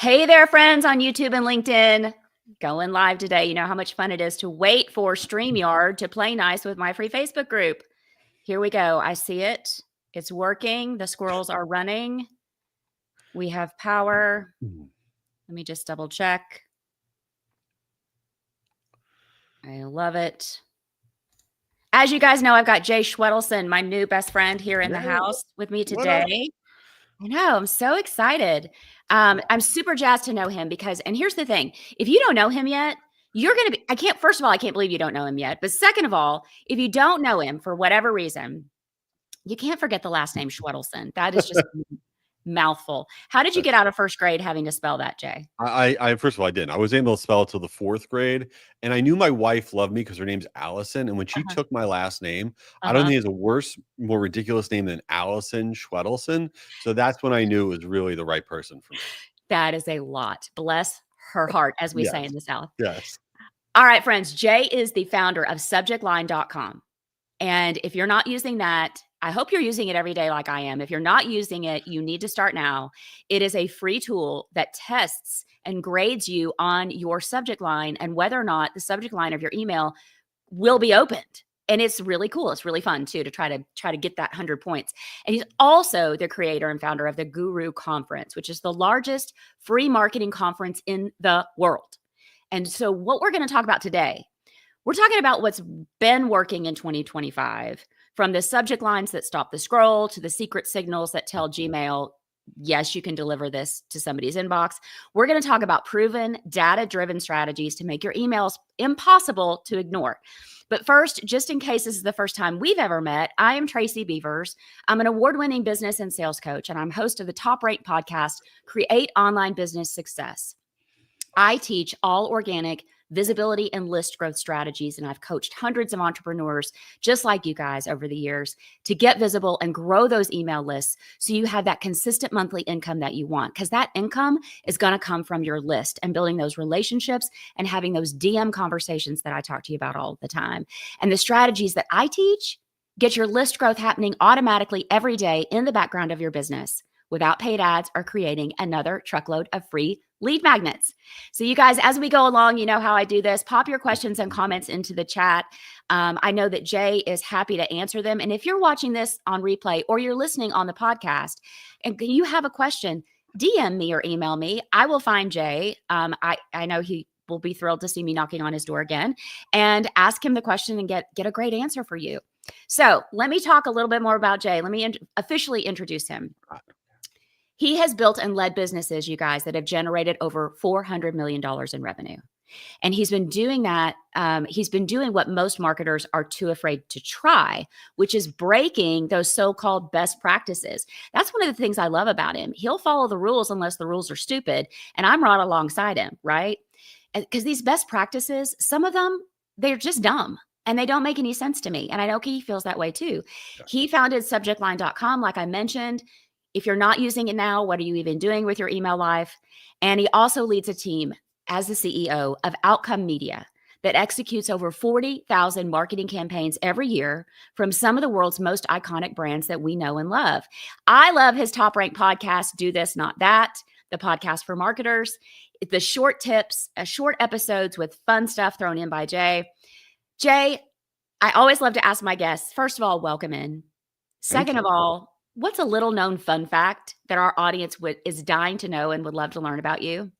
Hey there, friends on YouTube and LinkedIn. Going live today. You know how much fun it is to wait for StreamYard to play nice with my free Facebook group. Here we go. I see it. It's working. The squirrels are running. We have power. Let me just double check. I love it. As you guys know, I've got Jay Schwedelson, my new best friend, here in the house with me today. I know. I'm so excited. I'm super jazzed to know him because, and here's the thing, if you don't know him yet, you're going to be, first of all, I can't believe you don't know him yet. But second of all, if you don't know him for whatever reason, you can't forget the last name Schwedelson. That is just a mouthful. How did you get out of first grade having to spell that, Jay? I first of all, I didn't. I was able to spell it till the 4th grade, and I knew my wife loved me because her name's Allison. And when she took my last name, I don't think it's a worse, more ridiculous name than Allison Schwedelson. So that's when I knew it was really the right person for me. That is a lot. Bless her heart, as we say in the South. Yes. All right, friends. Jay is the founder of subjectline.com. And if you're not using that, I hope you're using it every day like I am. If you're not using it, you need to start now. It is a free tool that tests and grades you on your subject line and whether or not the subject line of your email will be opened. And it's really cool. It's really fun too to try to get that 100 points. And he's also the creator and founder of the Guru Conference, which is the largest free marketing conference in the world. And so what we're going to talk about today, we're talking about what's been working in 2025, from the subject lines that stop the scroll to the secret signals that tell Gmail, yes, you can deliver this to somebody's inbox. We're going to talk about proven data-driven strategies to make your emails impossible to ignore. But first, just in case this is the first time we've ever met, I am Tracy Beavers. I'm an award-winning business and sales coach, and I'm host of the top-ranked podcast, Create Online Business Success. I teach all organic visibility and list growth strategies, and I've coached hundreds of entrepreneurs just like you guys over the years to get visible and grow those email lists so you have that consistent monthly income that you want, because that income is going to come from your list and building those relationships and having those DM conversations that I talk to you about all the time. And the strategies that I teach get your list growth happening automatically every day in the background of your business without paid ads or creating another truckload of free lead magnets. So you guys, as we go along, you know how I do this. Pop your questions and comments into the chat. I know that Jay is happy to answer them. And if you're watching this on replay or you're listening on the podcast and you have a question, DM me or email me. I will find Jay. I know he will be thrilled to see me knocking on his door again and ask him the question and get a great answer for you. So let me talk a little bit more about Jay. Let me officially introduce him. He has built and led businesses, you guys, that have generated over $400 million in revenue. And he's been doing that. He's been doing what most marketers are too afraid to try, which is breaking those so-called best practices. That's one of the things I love about him. He'll follow the rules unless the rules are stupid. And I'm right alongside him, right? Because these best practices, some of them, they're just dumb. And they don't make any sense to me. And I know he feels that way too. He founded subjectline.com, like I mentioned. If you're not using it now, what are you even doing with your email life? And he also leads a team as the CEO of Outcome Media that executes over 40,000 marketing campaigns every year from some of the world's most iconic brands that we know and love. I love his top-ranked podcast, Do This, Not That, the podcast for marketers, the short tips, short episodes with fun stuff thrown in by Jay. Jay, I always love to ask my guests, first of all, welcome in. Second of all, what's a little known fun fact that our audience is dying to know and would love to learn about you?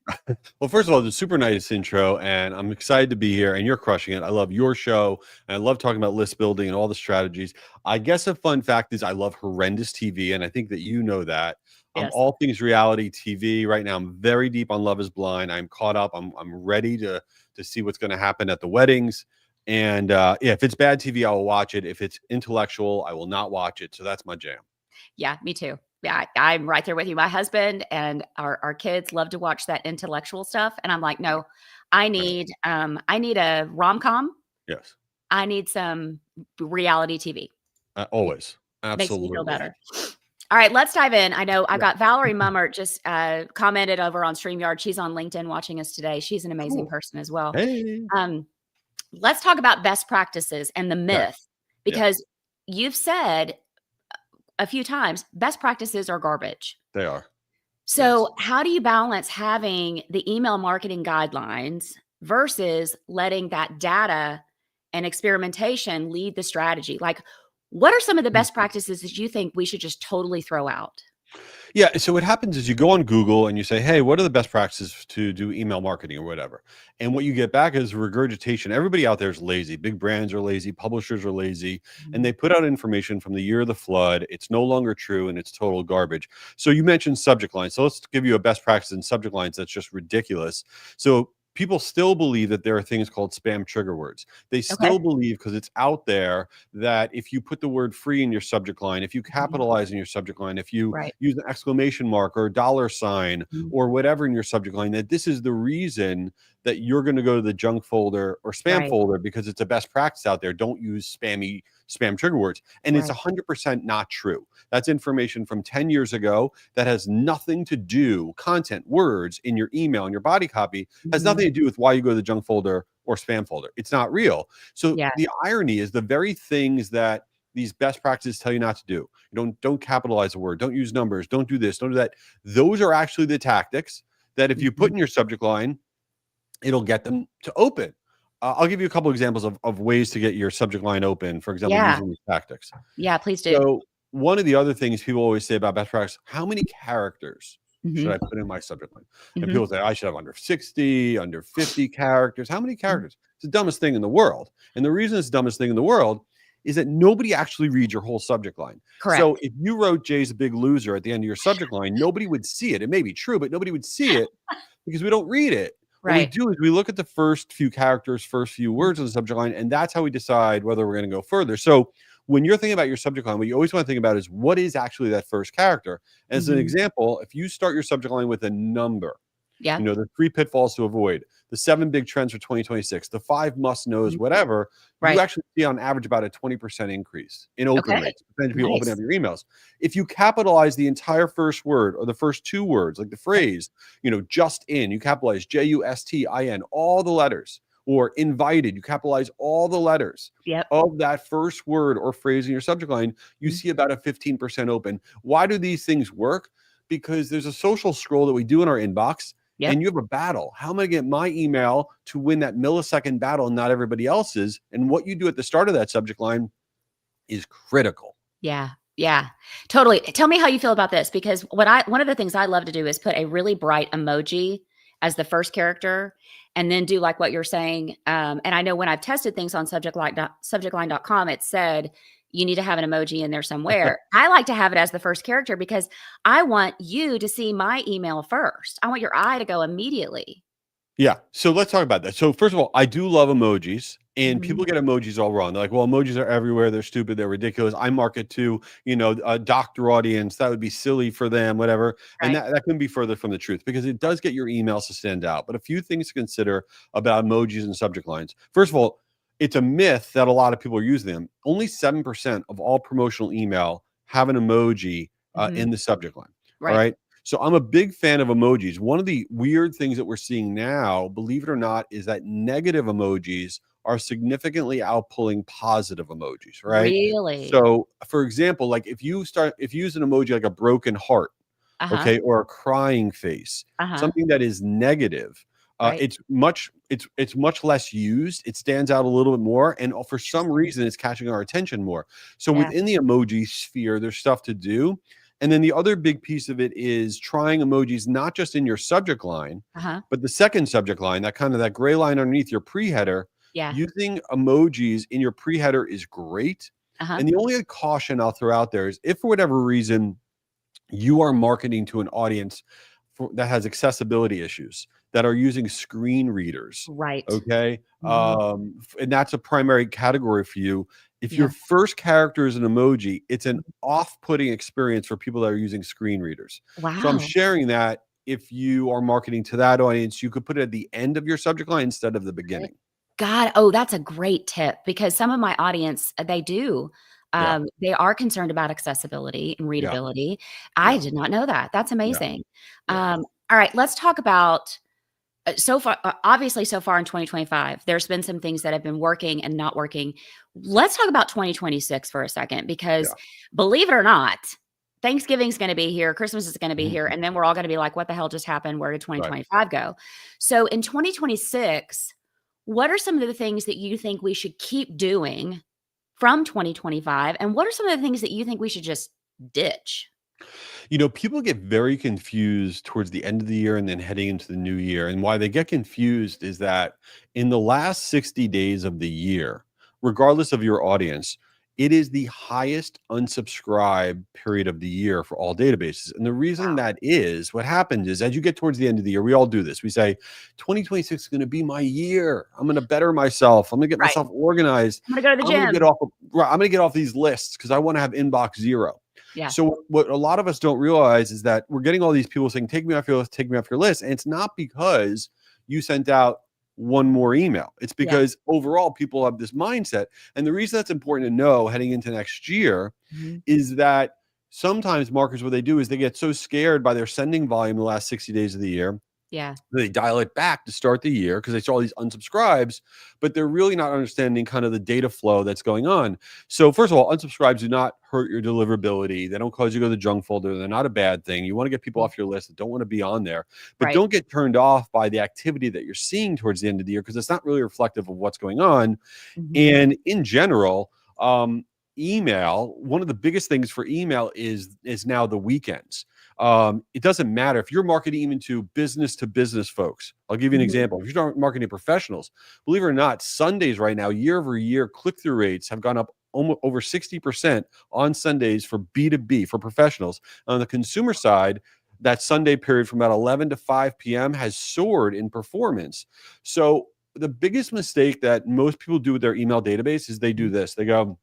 Well, first of all, it's a super nice intro, and I'm excited to be here, and you're crushing it. I love your show, and I love talking about list building and all the strategies. I guess a fun fact is I love horrendous TV, and I think that you know that. Yes. All things reality TV right now. I'm very deep on Love is Blind. I'm caught up. I'm ready to see what's going to happen at the weddings. And if it's bad TV, I will watch it. If it's intellectual, I will not watch it. So that's my jam. Yeah, me too. Yeah, I'm right there with you. My husband and our kids love to watch that intellectual stuff. And I'm like, no, I need a rom-com. Yes. I need some reality TV. Always. Absolutely. Makes me feel better. All right, let's dive in. I know I've got Valerie Mummert just commented over on StreamYard. She's on LinkedIn watching us today. She's an amazing person as well. Hey. Let's talk about best practices and the myth, because you've said a few times, best practices are garbage. They are. Yes. So, how do you balance having the email marketing guidelines versus letting that data and experimentation lead the strategy? Like, what are some of the best practices that you think we should just totally throw out? Yeah. So what happens is you go on Google and you say, "Hey, what are the best practices to do email marketing or whatever?" And what you get back is regurgitation. Everybody out there is lazy. Big brands are lazy. Publishers are lazy, and Mhm. they put out information from the year of the flood. It's no longer true, and it's total garbage. So you mentioned subject lines. So let's give you a best practice in subject lines that's just ridiculous. So people still believe that there are things called spam trigger words. They Okay. still believe because it's out there that if you put the word free in your subject line, if you Mhm. capitalize in your subject line, if you Right. use an exclamation mark or a dollar sign Mhm. or whatever in your subject line, that this is the reason that you're going to go to the junk folder or spam Right. folder because it's a best practice out there. Don't use spam trigger words. And it's Right. 100% not true. That's information from 10 years ago that has nothing to do, content, words in your email and your body copy has Mhm. nothing to do with why you go to the junk folder or spam folder. It's not real. So Yeah. the irony is the very things that these best practices tell you not to do. You don't capitalize a word, don't use numbers, don't do this, don't do that. Those are actually the tactics that if you put Mhm. in your subject line, it'll get them to open. I'll give you a couple examples of ways to get your subject line open, for example, Yeah. using these tactics. Yeah, please do. So one of the other things people always say about best practice, how many characters should Mhm. I put in my subject line? And Mhm. people say, I should have under 60, under 50 characters. How many Mhm. characters? It's the dumbest thing in the world. And the reason it's the dumbest thing in the world is that nobody actually reads your whole subject line. So Correct. if you wrote Jay's a big loser at the end of your subject line, nobody would see it. It may be true, but nobody would see it because we don't read it. What we Right. do is we look at the first few characters, first few Mhm. words of the subject line, and that's how we decide whether we're going to go further. So when you're thinking about your subject line, what you always want to think about is what is actually that first character. As an Mhm. example, if you start your subject line with a number, Yeah. the 3 pitfalls to avoid, the 7 big trends for 2026, the 5 must-knows, Mhm. whatever, you Right. actually see on average about a 20% increase in open Okay. rates, percentage of people opening up Nice. your emails. If you capitalize the entire first word or the first 2 words, like the Yep. phrase, just in, you capitalize JUSTIN, all the letters, or invited, you capitalize all the letters Yep. of that first word or phrase in your subject line, you Mhm. see about a 15% open. Why do these things work? Because there's a social scroll that we do in our inbox, Yep. and you have a battle. How am I going to get my email to win that millisecond battle and not everybody else's? And what you do at the start of that subject line is critical. Yeah. Yeah. Totally. Tell me how you feel about this because one of the things I love to do is put a really bright emoji as the first character and then do like what you're saying. And I know when I've tested things on subjectline.com, it said you need to have an emoji in there somewhere. I like to have it as the first character because I want you to see my email first. I want your eye to go immediately. Yeah. So let's talk about that. So first of all, I do love emojis, and Mhm. people get emojis all wrong. They're like, "Well, emojis are everywhere. They're stupid. They're ridiculous." I market to, a doctor audience. That would be silly for them, whatever. And Right. that couldn't be further from the truth because it does get your emails to stand out. But a few things to consider about emojis and subject lines. First of all, it's a myth that a lot of people are using them. Only 7% of all promotional email have an emoji Mhm. in the subject line. All Right. right. So I'm a big fan of emojis. One of the weird things that we're seeing now, believe it or not, is that negative emojis are significantly outpulling positive emojis, right? Really? So, for example, like if you use an emoji like a broken heart, Uh-huh. okay, or a crying face, Uh-huh. something that is negative, Right. it's much less used. It stands out a little bit more, and for some Interesting. reason, it's catching our attention more. So Yeah. within the emoji sphere, there's stuff to do. And then the other big piece of it is trying emojis not just in your subject line, Uh-huh. but the second subject line, that gray line underneath your pre-header. Yeah. Using emojis in your pre-header is great. Uh-huh. And the only caution I'll throw out there is if for whatever reason you are marketing to an audience that has accessibility issues that are using screen readers, Right. okay, Mhm. and that's a primary category for you. If your Yeah. first character is an emoji, it's an Mhm. off-putting experience for people that are using screen readers. So I'm Wow. sharing that if you are marketing to that audience, you could put it at the end of your subject line instead of the Right. beginning. God, oh, that's a great tip because some of my audience, they do. Yeah, They are concerned about accessibility and yeah, readability. I yeah, did not know that. That's yeah, amazing. yeah, All right, let's talk about so far, obviously, so far in 2025, there's been some things that have been working and not working. Let's talk about 2026 for a second, because yeah. believe it or not, Thanksgiving's going to be here. Christmas is going to be here. And then we're all going to be like, what the hell just happened? Where did 2025 go? So in 2026, what are some of the things that you think we should keep doing from 2025? And what are some of the things that you think we should just ditch? People get very confused towards the end of the year and then heading into the new year. And why they get confused is that in the last 60 days of the year, regardless of your audience, it is the highest unsubscribe period of the year for all databases. And the reason that is, what happens is as you get towards the end of the year, we all do this. We say, 2026 is going to be my year. I'm going to better myself. I'm going to get myself organized. I'm going to go to the gym. I'm going to get off these lists because I want to have inbox zero. Yeah. So what a lot of us don't realize is that we're getting all these people saying, take me off your list, take me off your list. And it's not because you sent out one more email. It's because overall people have this mindset. And the reason that's important to know heading into next year is that sometimes marketers, what they do is they get so scared by their sending volume the last 60 days of the year. Yeah. They dial it back to start the year because they saw all these unsubscribes, but they're really not understanding kind of the data flow that's going on. So first of all, unsubscribes do not hurt your deliverability. They don't cause you to go to the junk folder. They're not a bad thing. You want to get people off your list that don't want to be on there, but don't get turned off by the activity that you're seeing towards the end of the year because it's not really reflective of what's going on. And in general, email, one of the biggest things for email is now the weekends. It doesn't matter if you're marketing even to business folks. I'll give you an example. If you're marketing to professionals, believe it or not, Sundays right now, year over year, click-through rates have gone up almost over 60% on Sundays for B2B, for professionals. On the consumer side, that Sunday period from about 11 to 5 p.m. has soared in performance. So the biggest mistake that most people do with their email database is they do this. They go,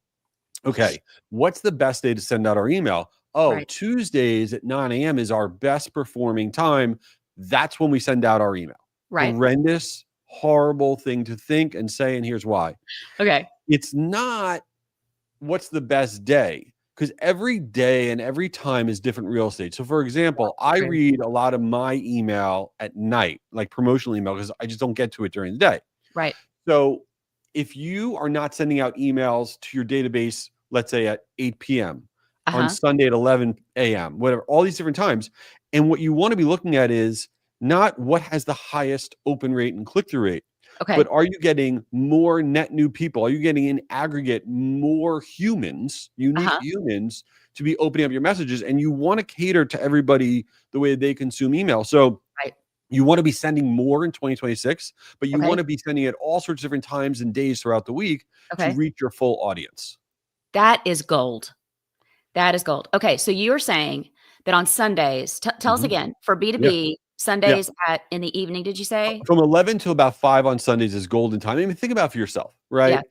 okay, what's the best day to send out our email? Oh, Tuesdays at 9 a.m. is our best performing time. That's when we send out our email. Horrendous, horrible thing to think and say, and here's why. Okay. It's not what's the best day, because every day and every time is different real estate. So for example, I read a lot of my email at night, like promotional email, because I just don't get to it during the day. Right. So if you are not sending out emails to your database, let's say at 8 p.m., on Sunday at 11 a.m., whatever, all these different times. And what you want to be looking at is not what has the highest open rate and click-through rate, but are you getting more net new people? Are you getting in aggregate more humans, unique humans, to be opening up your messages? And you want to cater to everybody the way they consume email. So you want to be sending more in 2026, but you want to be sending it all sorts of different times and days throughout the week to reach your full audience. That is gold. That is gold. Okay. So you're saying that on Sundays, tell us again, for B2B, Sundays in the evening, did you say? From 11 to about 5 on Sundays is golden time. I mean, think about it for yourself, right?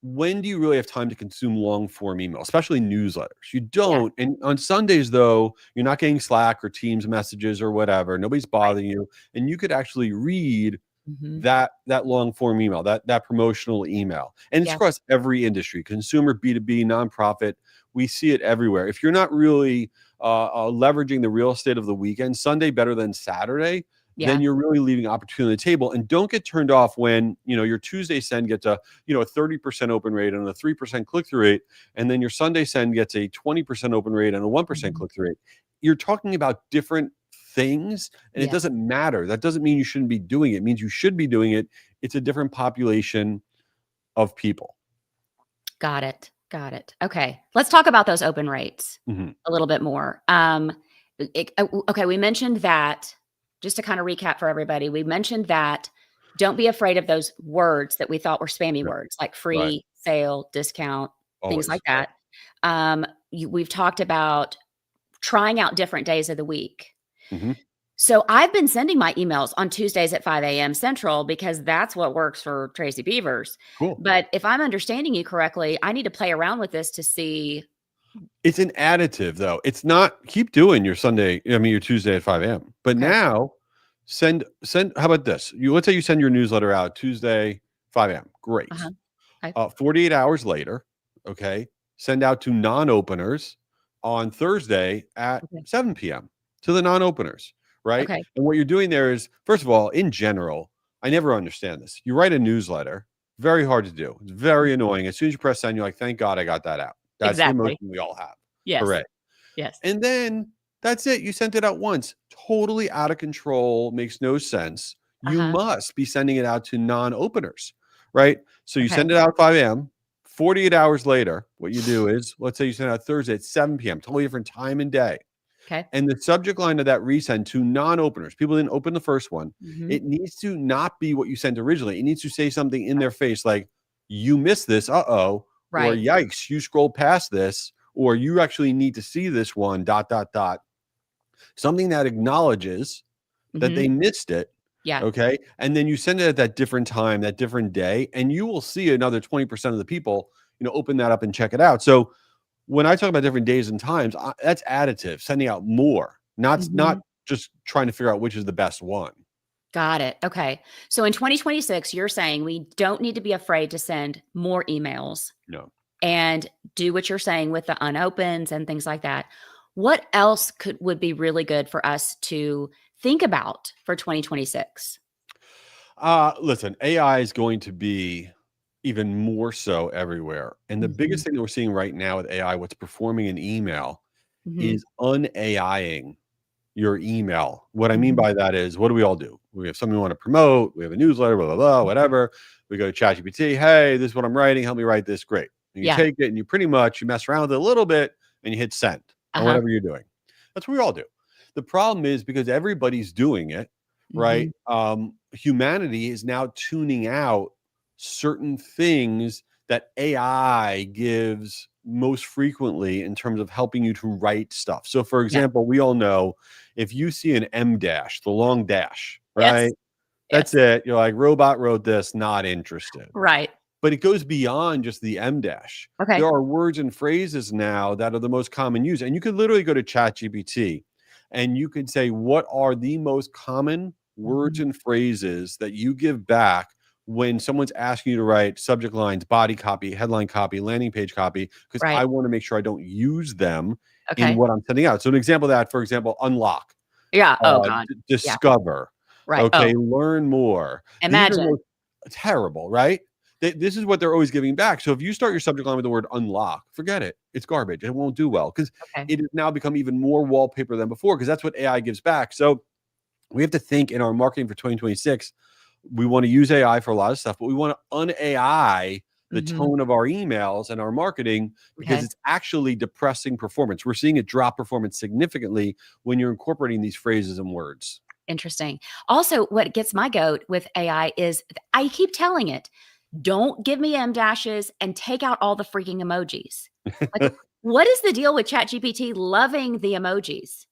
When do you really have time to consume long form email, especially newsletters? You don't. And on Sundays, though, you're not getting Slack or Teams messages or whatever. Nobody's bothering you. And you could actually read that long form email, that promotional email. And it's across every industry, consumer, B2B, nonprofit. We see it everywhere. If you're not really leveraging the real estate of the weekend, Sunday better than Saturday, then you're really leaving opportunity on the table. And don't get turned off when, your Tuesday send gets a 30% open rate and a 3% click-through rate. And then your Sunday send gets a 20% open rate and a 1% click-through rate. You're talking about different things, and it doesn't matter. That doesn't mean you shouldn't be doing it. It means you should be doing it. It's a different population of people. Got it. Okay. Let's talk about those open rates a little bit more. Okay. We mentioned that, just to kind of recap for everybody, we mentioned that don't be afraid of those words that we thought were spammy words, like free, sale, discount, things like that. We've talked about trying out different days of the week. So I've been sending my emails on Tuesdays at 5 a.m. Central because that's what works for Tracy Beavers. Cool. But if I'm understanding you correctly, I need to play around with this to see. It's an additive, though. It's not, keep doing your your Tuesday at 5 a.m. But now send, how about this? Let's say you send your newsletter out Tuesday, 5 a.m. Great. 48 hours later, send out to non-openers on Thursday at 7 p.m. to the non-openers. Right. And what you're doing there is, first of all, in general, I never understand this. You write a newsletter, very hard to do. It's very annoying. As soon as you press send, you're like, thank God I got that out. That's the emotion we all have. Yes. Correct. Yes. And then that's it. You sent it out once. Totally out of control. Makes no sense. You Uh-huh. must be sending it out to non-openers, right? So you Okay. send it out at 5 a.m. 48 hours later, what you do is, let's say you send it out Thursday at 7 p.m., totally different time and day. Okay. And the subject line of that resend to non-openers, people didn't open the first one, Mhm. it needs to not be what you sent originally. It needs to say something in their face like, you missed this, uh-oh, or Right. yikes, you scrolled past this, or you actually need to see this one, dot, dot, dot. Something that acknowledges that Mhm. they missed it. Yeah. Okay. And then you send it at that different time, that different day, and you will see another 20% of the people, open that up and check it out. So when I talk about different days and times, that's additive, sending out more, not Mhm. just trying to figure out which is the best one. Got it. Okay. So in 2026, you're saying we don't need to be afraid to send more emails No. and do what you're saying with the unopens and things like that. What else would be really good for us to think about for 2026? Listen, AI is going to be even more so everywhere. And the Mhm. biggest thing that we're seeing right now with AI, what's performing in email Mhm. is un-AIing your email. What I mean Mhm. by that is, what do we all do? We have something we want to promote. We have a newsletter, blah, blah, blah, whatever. We go to ChatGPT. Hey, this is what I'm writing. Help me write this. Great. And you Yeah. take it and you mess around with it a little bit and you hit send or Uh-huh. whatever you're doing. That's what we all do. The problem is because everybody's doing it, right? Mhm. Humanity is now tuning out certain things that AI gives most frequently in terms of helping you to write stuff. So, for Yeah. example, we all know if you see an M dash, the long dash, right? Yes. That's Yes. it. You're like, robot wrote this, not interested. Right. But it goes beyond just the M dash. There Okay. are words and phrases now that are the most common use. And you could literally go to ChatGPT and you could say, what are the most common words Mhm. and phrases that you give back when someone's asking you to write subject lines, body copy, headline copy, landing page copy? Because Right. I want to make sure I don't use them in Okay. what I'm sending out. So an example of that, for example, unlock, Yeah. Oh God. Yeah. discover, Right. okay, Oh, learn more. These are imagine. most terrible, right? This is what they're always giving back. So if you start your subject line with the word unlock, forget it. It's garbage. It won't do well because Okay. it has now become even more wallpaper than before because that's what AI gives back. So we have to think in our marketing for 2026. We want to use AI for a lot of stuff, but we want to un-AI the Mhm. tone of our emails and our marketing because Okay. it's actually depressing performance. We're seeing it drop performance significantly when you're incorporating these phrases and words. Interesting. Also, what gets my goat with AI is I keep telling it, don't give me M dashes and take out all the freaking emojis. Like, what is the deal with ChatGPT loving the emojis?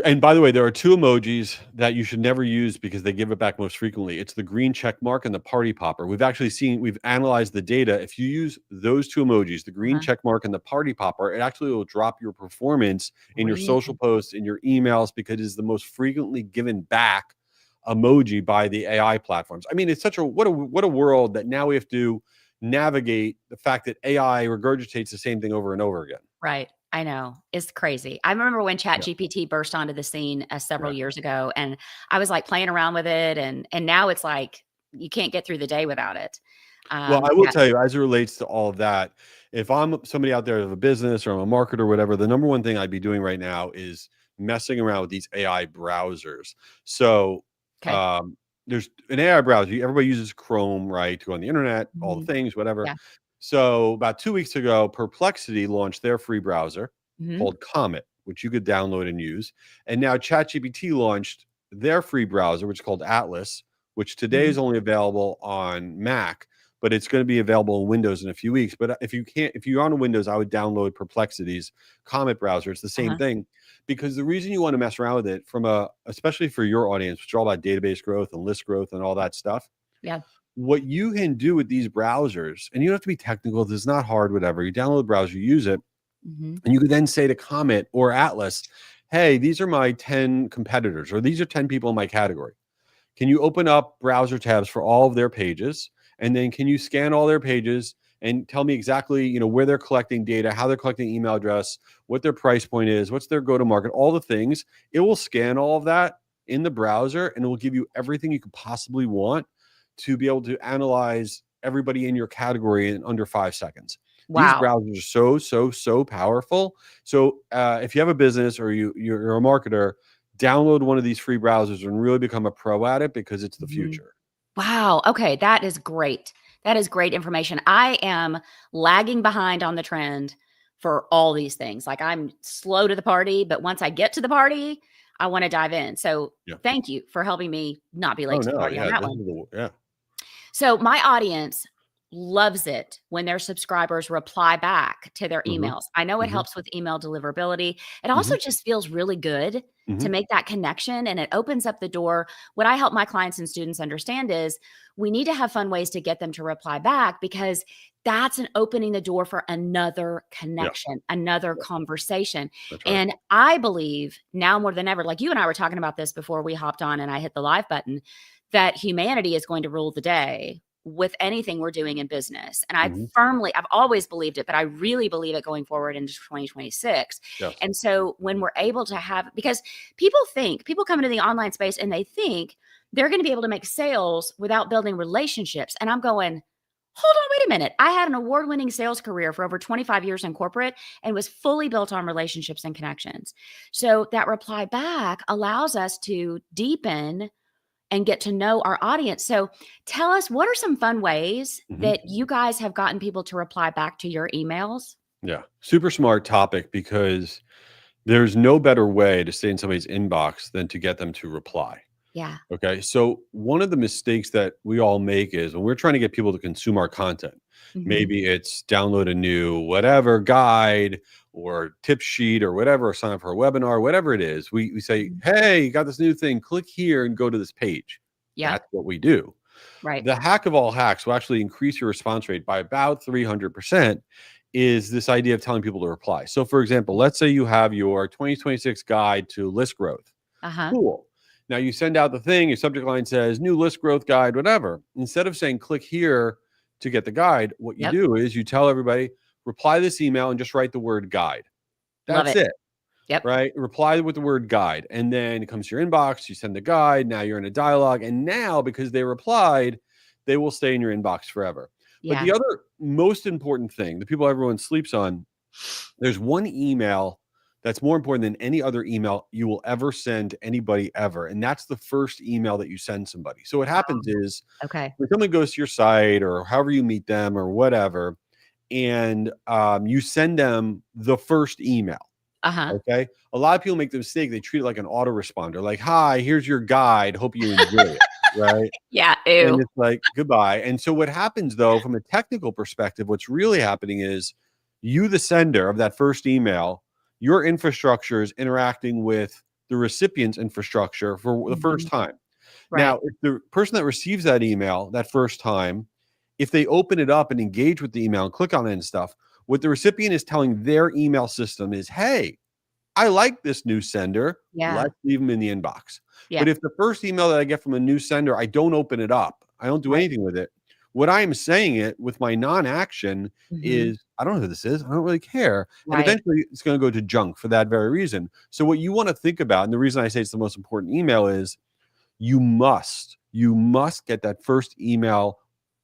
And by the way, there are two emojis that you should never use because they give it back most frequently. It's the green check mark and the party popper. We've analyzed the data. If you use those two emojis, the green Uh-huh. check mark and the party popper, it actually will drop your performance in your Really? social posts, in your emails, because it is the most frequently given back emoji by the AI platforms. I mean, it's such a what a world that now we have to navigate the fact that AI regurgitates the same thing over and over again. Right. I know. It's crazy. I remember when Yeah. ChatGPT burst onto the scene several Yeah. years ago, and I was like playing around with it, and now it's like you can't get through the day without it. Well, I will Yeah. tell you, as it relates to all of that, if I'm somebody out there of a business or I'm a marketer or whatever, the number one thing I'd be doing right now is messing around with these AI browsers. So Okay. um, there's an AI browser. Everybody uses Chrome, right, to go on the internet, all the Mhm. things, whatever. Yeah. So about 2 weeks ago, Perplexity launched their free browser Mhm. called Comet, which you could download and use. And now ChatGPT launched their free browser, which is called Atlas, which today Mhm. is only available on Mac, but it's going to be available in Windows in a few weeks. But if you're on Windows, I would download Perplexity's Comet browser. It's the same Uh-huh. thing because the reason you want to mess around with it especially for your audience, which are all about database growth and list growth and all that stuff, Yeah. what you can do with these browsers, and you don't have to be technical, this is not hard, whatever. You download the browser, you use it, Mhm. and you could then say to Comet or Atlas, hey, these are my 10 competitors, or these are 10 people in my category. Can you open up browser tabs for all of their pages? And then can you scan all their pages and tell me exactly, where they're collecting data, how they're collecting email address, what their price point is, what's their go-to-market, all the things. It will scan all of that in the browser and it will give you everything you could possibly want to be able to analyze everybody in your category in under 5 seconds. These Wow. browsers are so powerful. So if you have a business or you're a marketer, download one of these free browsers and really become a pro at it, because it's the Mhm. future. Wow. Okay. That is great. That is great information. I am lagging behind on the trend for all these things. Like I'm slow to the party, but once I get to the party, I want to dive in. So Yeah. thank you for helping me not be Oh late to the no. party on Yeah. that This one. is the yeah. So my audience loves it when their subscribers reply back to their Mm-hmm. emails. I know it Mm-hmm. helps with email deliverability. It also Mm-hmm. just feels really good Mm-hmm. to make that connection, and it opens up the door. What I help my clients and students understand is we need to have fun ways to get them to reply back, because that's an opening the door for another Yeah. connection, another Yeah. conversation. That's right. And I believe now more than ever, like you and I were talking about this before we hopped on and I hit the live button, that humanity is going to rule the day with anything we're doing in business. And Mm-hmm. I've always believed it, but I really believe it going forward into 2026. Yes. And so when we're able to have, because people come into the online space and they think they're going to be able to make sales without building relationships. And I'm going, hold on, wait a minute. I had an award winning sales career for over 25 years in corporate and was fully built on relationships and connections. So that reply back allows us to deepen and get to know our audience. So tell us, what are some fun ways Mm-hmm. that you guys have gotten people to reply back to your emails? Yeah. Super smart topic, because there's no better way to stay in somebody's inbox than to get them to reply. Yeah. Okay. So one of the mistakes that we all make is when we're trying to get people to consume our content, Mhm. maybe it's download a new whatever guide or tip sheet or whatever, or sign up for a webinar, whatever it is. We say, Mhm. hey, you got this new thing, click here and go to this page. Yep. That's what we do. Right. The hack of all hacks will actually increase your response rate by about 300%, is this idea of telling people to reply. So for example, let's say you have your 2026 guide to list growth. Uh-huh. Cool. Now you send out the thing, your subject line says new list growth guide, whatever. Instead of saying click here to get the guide, what you Yep. do is you tell everybody, reply this email and just write the word guide. Love That's it. it, Yep. right? Reply with the word guide. And then it comes to your inbox, you send the guide. Now you're in a dialogue. And now, because they replied, they will stay in your inbox forever. But Yeah. the other most important thing that everyone sleeps on, there's one email that's more important than any other email you will ever send anybody ever. And that's the first email that you send somebody. So what happens is Okay. when someone goes to your site or however you meet them or whatever, and you send them the first email. Uh-huh. Okay. A lot of people make the mistake. They treat it like an autoresponder, like, hi, here's your guide. Hope you enjoy it. Right. Yeah. And Ew. it's like, goodbye. And so what happens though, from a technical perspective, what's really happening is you, the sender of that first email, your infrastructure is interacting with the recipient's infrastructure for the first Mhm. time. Right. Now, if the person that receives that email that first time, if they open it up and engage with the email and click on it and stuff, what the recipient is telling their email system is, hey, I like this new sender. Yeah. Let's leave them in the inbox. Yeah. But if the first email that I get from a new sender, I don't open it up, I don't do Right. anything with it. What I am saying it with my non-action Mhm. is, I don't know who this is. I don't really care. And Right. eventually it's going to go to junk for that very reason. So what you want to think about, and the reason I say it's the most important email is you must get that first email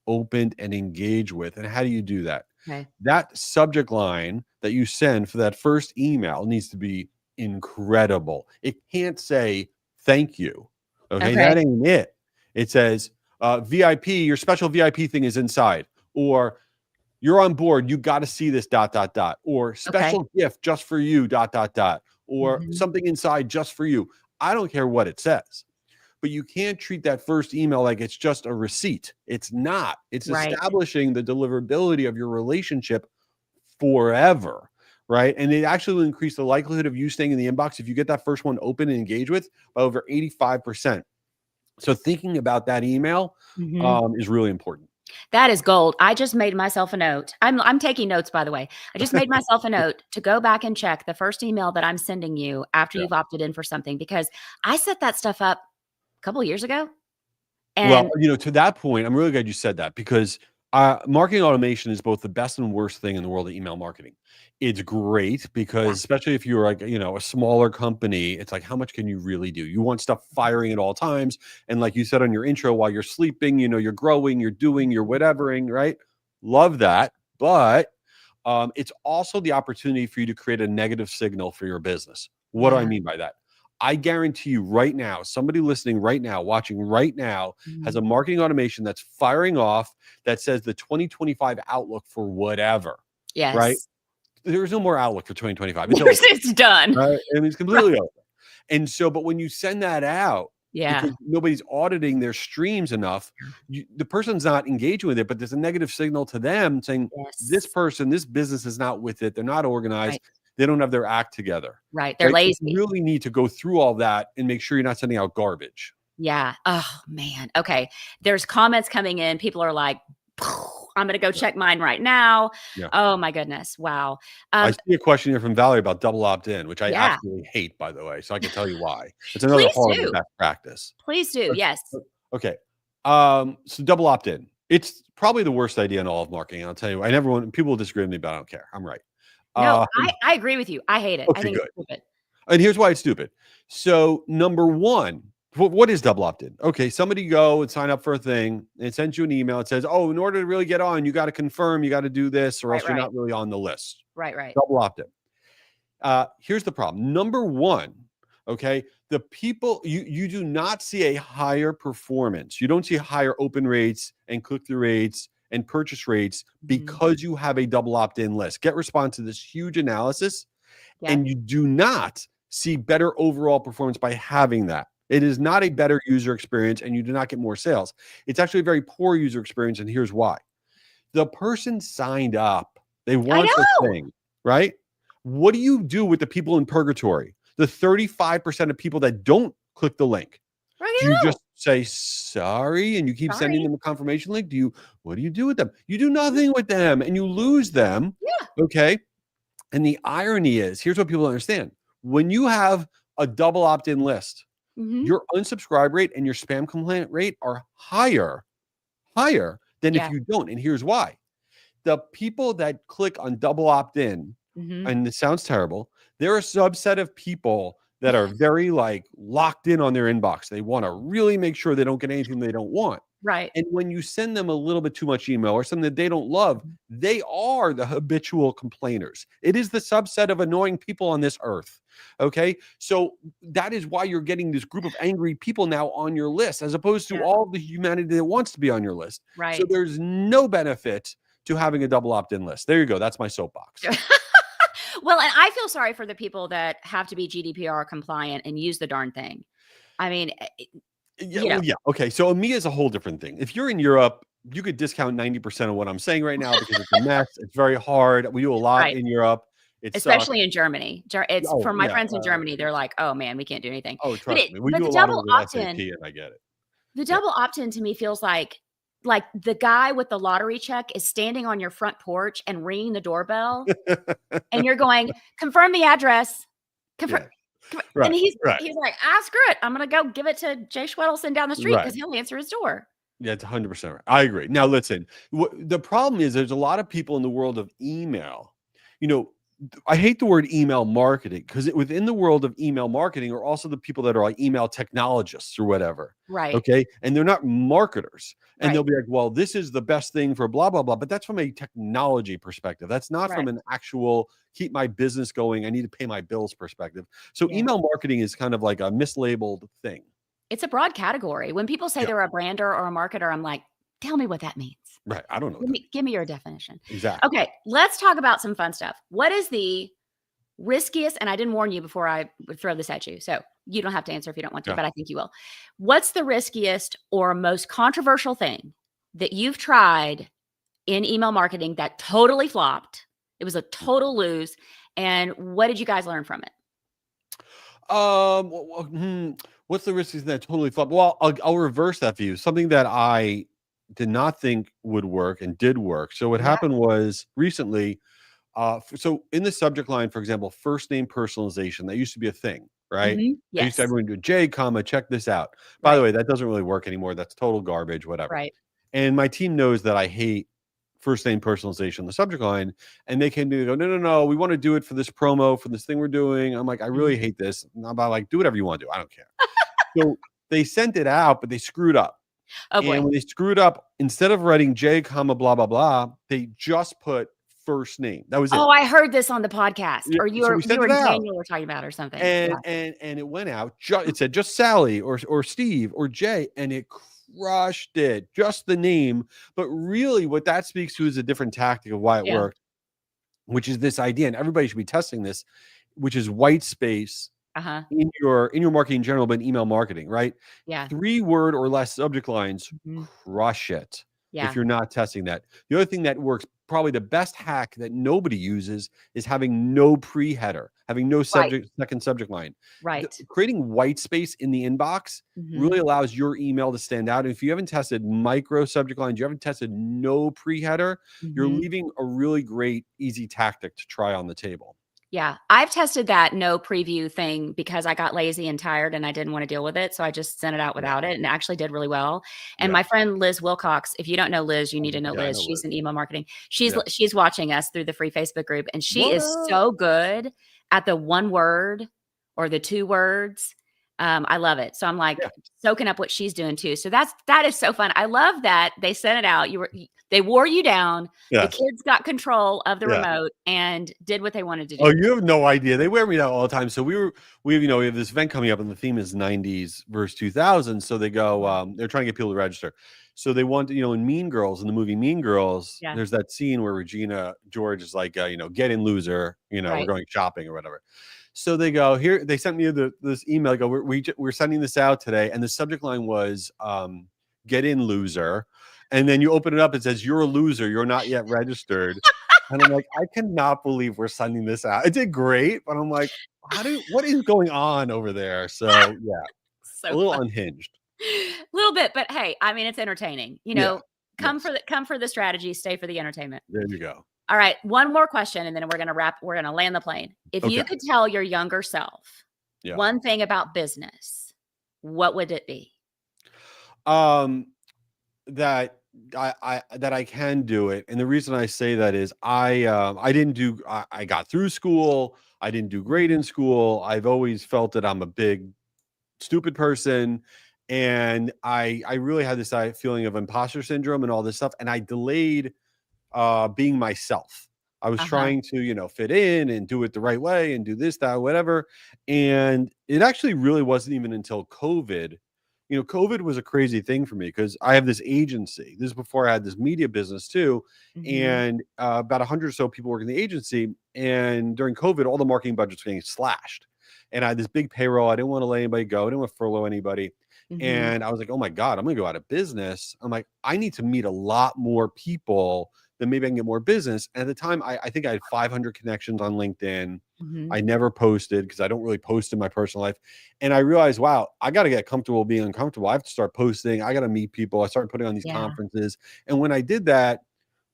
opened and engaged with. And how do you do that? Okay. That subject line that you send for that first email needs to be incredible. It can't say thank you. Okay. Okay. That ain't it. It says VIP, your special VIP thing is inside, or you're on board. You got to see this dot, dot, dot, or Okay. special gift just for you dot, dot, dot, or Mhm. something inside just for you. I don't care what it says, but you can't treat that first email like it's just a receipt. It's not. It's Right. establishing the deliverability of your relationship forever, right? And it actually will increase the likelihood of you staying in the inbox if you get that first one open and engage with by over 85%. So thinking about that email Mhm. is really important. That is gold. I just made myself a note. I'm taking notes, by the way. I just made myself a note to go back and check the first email that I'm sending you after Yeah. you've opted in for something, because I set that stuff up a couple of years ago. Well, And to that point, I'm really glad you said that, because marketing automation is both the best and worst thing in the world of email marketing. It's great because, yeah. especially if you're like, a smaller company, it's like, how much can you really do? You want stuff firing at all times. And like you said on your intro, while you're sleeping, you're growing, you're doing, you're whatevering, right? Love that. But It's also the opportunity for you to create a negative signal for your business. What do I mean by that? I guarantee you right now, somebody listening right now, watching right now, has a marketing automation that's firing off that says the 2025 outlook for whatever. Yes. Right? There's no more outlook for 2025. It's over. It's done. Right? And it's completely over. And so, but when you send that out, Yeah. because nobody's auditing their streams enough, the person's not engaging with it, but there's a negative signal to them saying, this person, this business is not with it. They're not organized. Right. They don't have their act together. Right. They're lazy. You really need to go through all that and make sure you're not sending out garbage. Yeah. Oh, man. Okay. There's comments coming in. People are like, I'm going to go check mine right now. Yeah. Oh, my goodness. Wow. I see a question here from Valerie about double opt-in, which I absolutely hate, by the way. So I can tell you why. It's another horrible best practice. Please do. Yes. Okay. So double opt-in. It's probably the worst idea in all of marketing. I'll tell you. People will disagree with me, but I don't care. I'm right. No, I agree with you. I hate it. Okay, I think good. it's stupid. And here's why it's stupid. So number one, what is double opt-in? Okay, somebody go and sign up for a thing and it sends you an email. It says, oh, in order to really get on, you got to confirm, you got to do this, or else you're not really on the list. Right. Double opt-in. Here's the problem. Number one, okay, the people, you do not see a higher performance. You don't see higher open rates and click-through rates and purchase rates because you have a double opt-in list. Get response to this huge analysis, and you do not see better overall performance by having that. It is not a better user experience, and you do not get more sales. It's actually a very poor user experience, and here's why. The person signed up. They want the thing, right? What do you do with the people in purgatory? The 35% of people that don't click the link. Do you just say sorry and you keep sending them a confirmation link? What do you do with them? You do nothing with them and you lose them. Yeah. Okay. And the irony is, here's what people don't understand. When you have a double opt-in list, your unsubscribe rate and your spam complaint rate are higher than if you don't. And here's why. The people that click on double opt-in, and this sounds terrible, they're a subset of people that are very locked in on their inbox. They want to really make sure they don't get anything they don't want. Right. And when you send them a little bit too much email or something that they don't love, they are the habitual complainers. It is the subset of annoying people on this earth. Okay. So that is why you're getting this group of angry people now on your list, as opposed to all the humanity that wants to be on your list. Right. So there's no benefit to having a double opt-in list. There you go. That's my soapbox. Well, and I feel sorry for the people that have to be GDPR compliant and use the darn thing. I mean, Okay. So EMEA is a whole different thing. If you're in Europe, you could discount 90% of what I'm saying right now because it's a mess. It's very hard. We do a lot in Europe. Especially in Germany. It's for my friends in Germany. They're like, oh man, we can't do anything. Oh, trust me. We do a lot of SAP and I get it. The double opt-in to me feels like the guy with the lottery check is standing on your front porch and ringing the doorbell and you're going, confirm the address. Confirm. Right, and he's like, screw it. I'm going to go give it to Jay Schwedelson down the street because he'll answer his door. Yeah, it's 100% right. I agree. Now, listen, the problem is there's a lot of people in the world of email. I hate the word email marketing because within the world of email marketing are also the people that are like email technologists or whatever. Right. Okay. And they're not marketers. And they'll be like, well, this is the best thing for blah, blah, blah. But that's from a technology perspective. That's not from an actual keep my business going. I need to pay my bills perspective. So email marketing is kind of like a mislabeled thing. It's a broad category. When people say they're a brander or a marketer, I'm like, tell me what that means. Right. I don't know. Give me your definition. Exactly. Okay. Let's talk about some fun stuff. What is the riskiest? And I didn't warn you before I would throw this at you. So you don't have to answer if you don't want to, but I think you will. What's the riskiest or most controversial thing that you've tried in email marketing that totally flopped? It was a total lose. And what did you guys learn from it? What's the riskiest that totally flopped? Well, I'll reverse that for you. Something that I did not think would work and did work. So what happened was recently, so in the subject line, for example, first name personalization, that used to be a thing, right? Yes. Used to everyone do J, check this out. By the way, that doesn't really work anymore. That's total garbage, whatever. Right. And my team knows that I hate first name personalization, the subject line. And they came to me and go, no, we want to do it for this promo, for this thing we're doing. I'm like, I really hate this. And I'm like, do whatever you want to do. I don't care. So they sent it out, but they screwed up. Oh, boy. And when they screwed up, instead of writing J, blah, blah, blah, they just put first name. That was it. Oh, I heard this on the podcast, Yeah, or so we sent you it and out. Daniel were talking about it or something. Yeah. And it went out. It said just Sally or Steve or Jay, and it crushed it. Just the name, but really, what that speaks to is a different tactic of why it Yeah. worked, which is this idea, and everybody should be testing this, which is white space in your marketing in general, but in email marketing, right? Yeah. 3-word or less subject lines crush it. Yeah. If you're not testing that. The other thing that works, probably the best hack that nobody uses, is having no pre-header, having no second subject line. Right. Creating white space in the inbox really allows your email to stand out. And if you haven't tested micro subject lines, you haven't tested no pre-header, you're leaving a really great, easy tactic to try on the table. Yeah. I've tested that no preview thing because I got lazy and tired and I didn't want to deal with it. So I just sent it out without it, and it actually did really well. And my friend Liz Wilcox, if you don't know Liz, you need to know Liz. She's in email marketing. She's watching us through the free Facebook group, and she is so good at the 1 word or the 2 words. I love it. So I'm like soaking up what she's doing too. So that is so fun. I love that they sent it out. They wore you down. The kids got control of the remote and did what they wanted to do. Oh, you have no idea. They wear me down all the time. So we have this event coming up, and the theme is 90s versus 2000s. So they go, they're trying to get people to register. So they want, in Mean Girls, in the movie Mean Girls, there's that scene where Regina George is like, get in, loser, we're going shopping or whatever. So they go here. They sent me this email. Go, we're sending this out today, and the subject line was, "Get in, loser." And then you open it up, it says, "You're a loser. You're not yet registered." And I'm like, I cannot believe we're sending this out. It did great, but I'm like, what is going on over there? So yeah, so a little fun. Unhinged. A little bit, but hey, I mean, it's entertaining. Come for the strategy, stay for the entertainment. There you go. All right, one more question, and then we're gonna land the plane. If you could tell your younger self one thing about business, what would it be? That I can do it, and the reason I say that is I got through school. I didn't do great in school. I've always felt that I'm a big stupid person, and I really had this feeling of imposter syndrome and all this stuff, and I delayed being myself. I was trying to, fit in and do it the right way and do this, that, whatever. And it actually really wasn't even until COVID. COVID was a crazy thing for me because I have this agency. This is before I had this media business too. And about 100 or so people work in the agency. And during COVID, all the marketing budgets were getting slashed. And I had this big payroll. I didn't want to let anybody go. I didn't want to furlough anybody. And I was like, oh my God, I'm going to go out of business. I'm like, I need to meet a lot more people, then maybe I can get more business. And at the time, I think I had 500 connections on LinkedIn. I never posted because I don't really post in my personal life. And I realized, wow, I got to get comfortable being uncomfortable. I have to start posting. I got to meet people. I started putting on these conferences. And when I did that,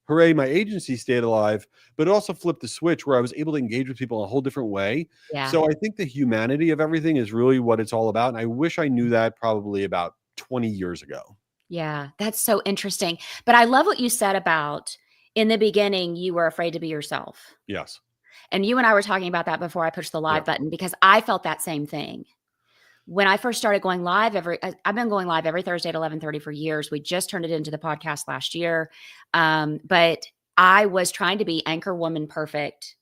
hooray, my agency stayed alive, but it also flipped the switch where I was able to engage with people in a whole different way. So I think the humanity of everything is really what it's all about. And I wish I knew that probably about 20 years ago. Yeah, that's so interesting. But I love what you said about in the beginning, you were afraid to be yourself. Yes. And you and I were talking about that before I pushed the live button, because I felt that same thing. When I first started going live I've been going live every Thursday at 11:30 for years. We just turned it into the podcast last year. But I was trying to be anchor woman perfect,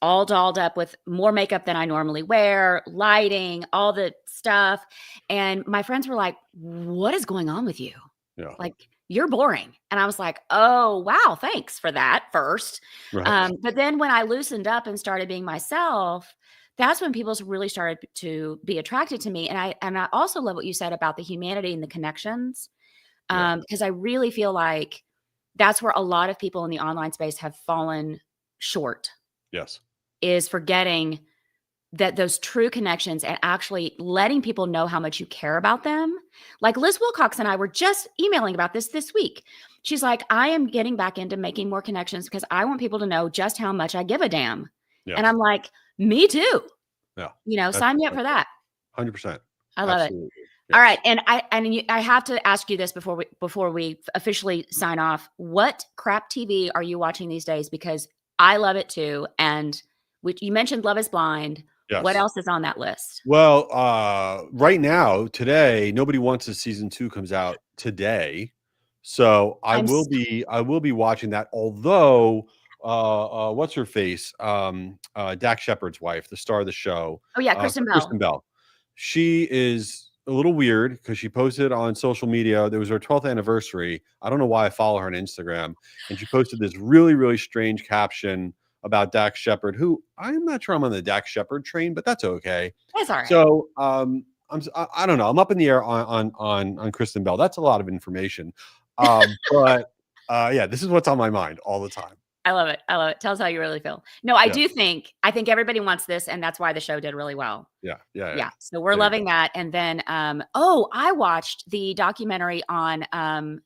all dolled up with more makeup than I normally wear, lighting, all the stuff. And my friends were like, what is going on with you? Like, you're boring. And I was like, oh, wow, thanks for that first. But then when I loosened up and started being myself, that's when people really started to be attracted to me. And I also love what you said about the humanity and the connections, because I really feel like that's where a lot of people in the online space have fallen short. Yes. Is forgetting that those true connections and actually letting people know how much you care about them. Like Liz Wilcox and I were just emailing about this week. She's like, I am getting back into making more connections because I want people to know just how much I give a damn. And I'm like, me too. Sign me up for that. 100%. I love it. Yes. All right. And I have to ask you this before we officially sign off. What crap TV are you watching these days? Because I love it too. And you mentioned Love is Blind. Yes. What else is on that list? Well, right now, today, Nobody Wants Us season 2 comes out today. So I will be watching that. Although what's her face? Dak Shepard's wife, the star of the show. Oh yeah, Kristen Bell. Kristen Bell. She is a little weird because she posted on social media. There was her 12th anniversary. I don't know why I follow her on Instagram, and she posted this really, really strange caption about Dak Shepard, who I'm not sure I'm on the Dak Shepard train, but that's okay. That's all right. So I don't know. I'm up in the air on Kristen Bell. That's a lot of information. But yeah, this is what's on my mind all the time. I love it. I love it. Tell us how you really feel. No, I think everybody wants this, and that's why the show did really well. Yeah. So we're loving that. And then, I watched the documentary on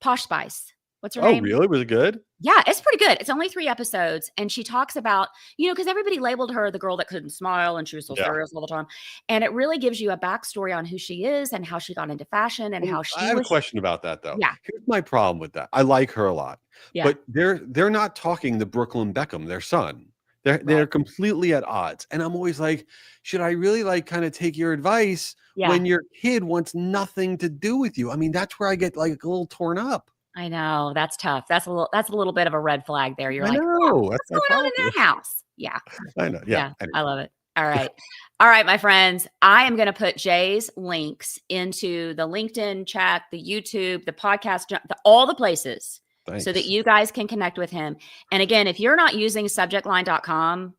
Posh Spice. What's her name? Oh, really? Was it good? Yeah, it's pretty good. It's only 3 episodes. And she talks about, because everybody labeled her the girl that couldn't smile and she was so serious all the time. And it really gives you a backstory on who she is and how she got into fashion and how she I have a question about that, though. Yeah. Here's my problem with that. I like her a lot. Yeah. But they're not talking the Brooklyn Beckham, their son. They're completely at odds. And I'm always like, should I really kind of take your advice when your kid wants nothing to do with you? I mean, that's where I get like a little torn up. I know, that's tough. That's a little bit of a red flag there. You're like, what's going on in that house? Yeah. I know. Yeah. Anyway. I love it. All right. All right, my friends. I am going to put Jay's links into the LinkedIn chat, the YouTube, the podcast, all the places. Thanks. So that you guys can connect with him. And again, if you're not using subjectline.com,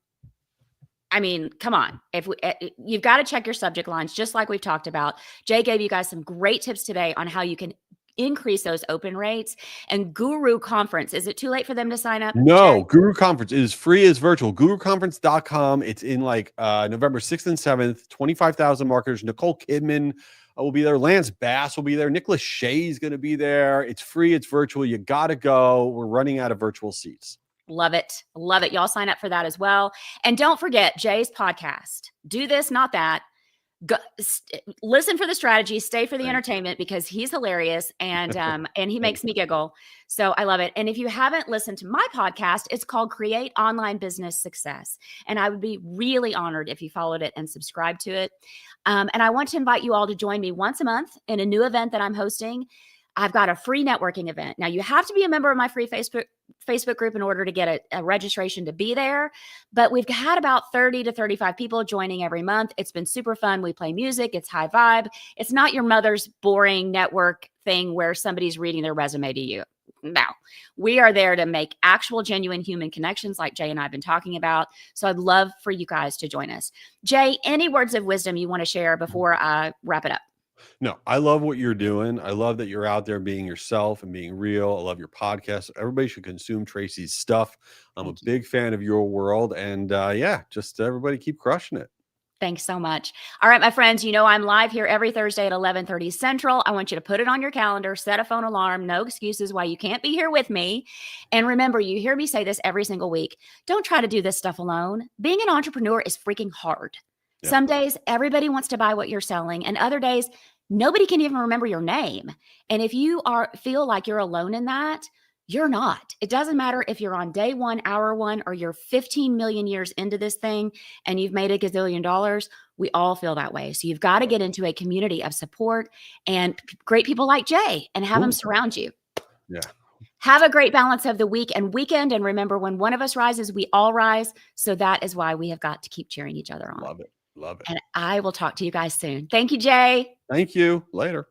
I mean, come on. You've got to check your subject lines, just like we've talked about. Jay gave you guys some great tips today on how you can increase those open rates. And Guru Conference, is it too late for them to sign up? No, Jay? Guru Conference is free, is virtual. GuruConference.com. It's in November 6th and 7th. 25,000 marketers. Nicole Kidman will be there. Lance Bass will be there. Nicholas Shea is going to be there. It's free. It's virtual. You got to go. We're running out of virtual seats. Love it. Love it. Y'all sign up for that as well. And don't forget Jay's podcast. Do this, not that. Go, listen for the strategy, stay for the entertainment, because he's hilarious and he makes me giggle. So I love it. And if you haven't listened to my podcast, it's called Create Online Business Success. And I would be really honored if you followed it and subscribed to it. And I want to invite you all to join me once a month in a new event that I'm hosting. I've got a free networking event. Now, you have to be a member of my free Facebook group in order to get a registration to be there. But we've had about 30 to 35 people joining every month. It's been super fun. We play music. It's high vibe. It's not your mother's boring network thing where somebody's reading their resume to you. No, we are there to make actual, genuine human connections like Jay and I have been talking about. So I'd love for you guys to join us. Jay, any words of wisdom you want to share before I wrap it up? No, I love what you're doing. I love that you're out there being yourself and being real. I love your podcast. Everybody should consume Tracy's stuff. I'm a big fan of your world. And just everybody keep crushing it. Thanks so much. All right, my friends, I'm live here every Thursday at 11:30 Central. I want you to put it on your calendar, set a phone alarm, no excuses why you can't be here with me. And remember, you hear me say this every single week. Don't try to do this stuff alone. Being an entrepreneur is freaking hard. Yeah. Some days everybody wants to buy what you're selling, and other days nobody can even remember your name. And if you feel like you're alone in that, you're not. It doesn't matter if you're on day 1, hour 1, or you're 15 million years into this thing and you've made $1 gazillion. We all feel that way. So you've got to get into a community of support and great people like Jay and have them surround you. Yeah. Have a great balance of the week and weekend. And remember, when one of us rises, we all rise. So that is why we have got to keep cheering each other on. Love it. Love it. And I will talk to you guys soon. Thank you, Jay. Thank you. Later.